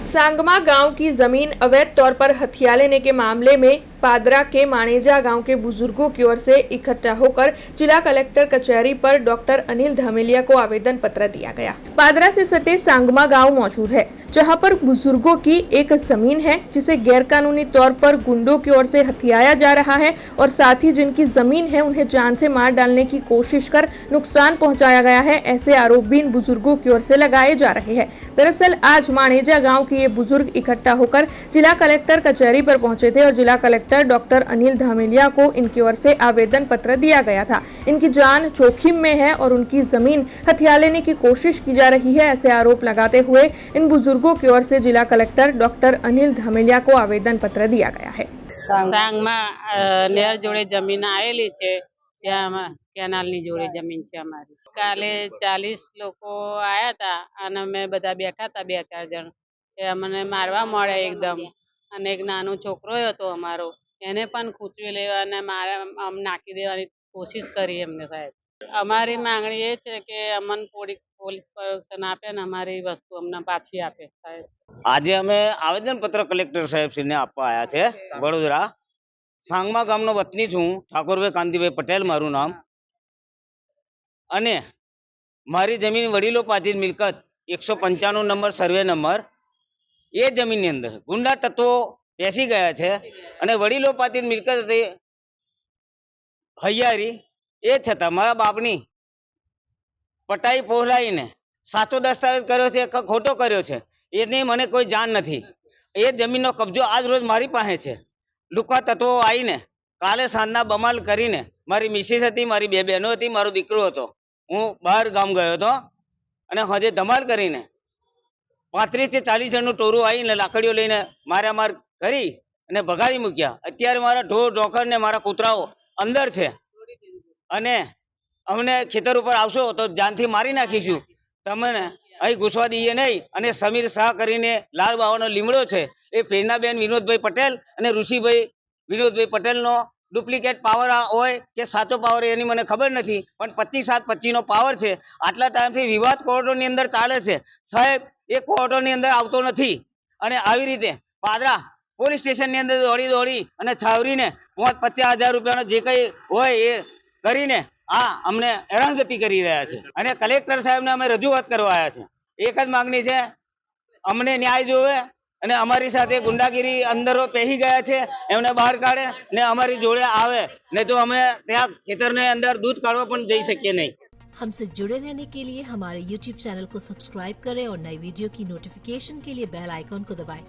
सांगमा गांव की जमीन अवैध तौर पर हथिया लेने के मामले में पादरा के माणेजा गांव के बुजुर्गों की ओर से इकट्ठा होकर जिला कलेक्टर कचहरी पर डॉक्टर अनिल धामेलिया को आवेदन पत्र दिया गया। पादरा से सटे सांगमा गांव मौजूद है, जहां पर बुजुर्गों की एक जमीन है जिसे गैरकानूनी तौर पर गुंडों की ओर से हथियाया जा रहा है और साथ ही जिनकी जमीन है उन्हें जान से मार डालने की कोशिश कर नुकसान पहुंचाया गया है। ऐसे आरोप भी इन बुजुर्गों की ओर से लगाए जा रहे हैं। दरअसल आज माणेजा गांव के ये बुजुर्ग इकट्ठा होकर जिला कलेक्टर कचहरी पर पहुंचे थे और जिला कलेक्टर डॉक्टर अनिल धामेलिया को इनकी ओर से आवेदन पत्र दिया गया था। इनकी जान जोखिम में है और उनकी जमीन हथिया लेने की कोशिश की जा रही है, ऐसे आरोप लगाते हुए इन बुजुर्गों की ओर से जिला कलेक्टर डॉक्टर अनिल धामेलिया को आवेदन पत्र दिया गया है। सांगमा नेर जोड़े जमीन आएली छे, ત્યાં કેનાલની જોડે જમીન છે અમારી। કાલે 40 લોકો આયા હતા અને અમે બધા બેઠા હતા 2-4 જણ। એ અમને મારવા મળે એકદમ અને એક નાનો છોકરો હતો અમારો, એને પણ ખૂંચવી લેવા અને મારા નાખી દેવાની કોશિશ કરી એમને સાહેબ। અમારી માંગણી એ છે કે અમને પોલીસ પ્રોટેક્શન આપે ને અમારી વસ્તુ અમને પાછી આપે સાહેબ। આજે અમે આવેદનપત્ર કલેક્ટર સાહેબશ્રીને આપવા આવ્યા છે વડોદરા। सांगमा गामनो वतनी छूँ, ठाकुरभाई कांतिभाई पटेल मारू नाम। अने मारी जमीन वडीलोपार्जित मिलकत 195 नंबर सर्वे नंबर ये जमीन नी अंदर गुंडा तत्वो बेसी गया छे अने वडीलोपार्जित मिलकत हती हैयारी ए छतां मारा बापनी पटाई पोहलाईने साचो दस्तावेज कर्यो छे के खोटो कर्यो छे एनी मने कोई जाण नथी। ए जमीननो कब्जो आज रोज मारी पासे छे। लुका तत्वो आईने काले सांजना बमाल करीने मारी मिसेस हती, मारी 2 बहनों हती, मारो दीकरो हतो, हूँ बहार गाम गयो हतो अने हजे धमाल करीने 35 થી 40 जनનું टोरू आवीने लाकड़ीओ लईने मारा मार करी अने भगाड़ी मूक्या। अत्यारे मारा ढोर ढोकर ने मारा कूतराओ अंदर छे अने अमने खेतर उपर आवशो तो जानथी मारी नाखीशुं, तमने અહીં ઘૂસવા દઈએ નહીં। અને સમીર શાહ કરીને લાલ બાવાનો લીમડો છે એ પ્રેરણાબેન વિનોદભાઈ પટેલ અને ઋષિભાઈ વિનોદભાઈ પટેલનો ડુપ્લિકેટ પાવર હોય કે સાચો પાવર એની મને ખબર નથી, પણ 25/7/25 નો પાવર છે। આટલા ટાઈમથી વિવાદ કોર્ટોની અંદર ચાલે છે સાહેબ, એ કોર્ટોની અંદર આવતો નથી અને આવી રીતે પાદરા પોલીસ સ્ટેશનની અંદર દોડી અને છાવરીને 50,000 રૂપિયાનો જે કંઈ હોય એ કરીને आ अमने हैरानगति करी रह्या छे अने कलेक्टर साहेब ने अमे रजूआत करवा आया छे। एक ज मांगनी छे, अमने न्याय जोवे अने अमारी साथे गुंडागिरी अंदरो पेही गया छे एमने बहार काढे ने अमारी जोड़े आवे, नहीं तो अमे त्यां खेतरने अंदर दूध काढवा पण जई शकीए नहीं। हमसे जुड़े रहने के लिए हमारे YouTube चैनल को सब्सक्राइब करें और नई वीडियो की नोटिफिकेशन के लिए बेल आइकॉन को दबाएं।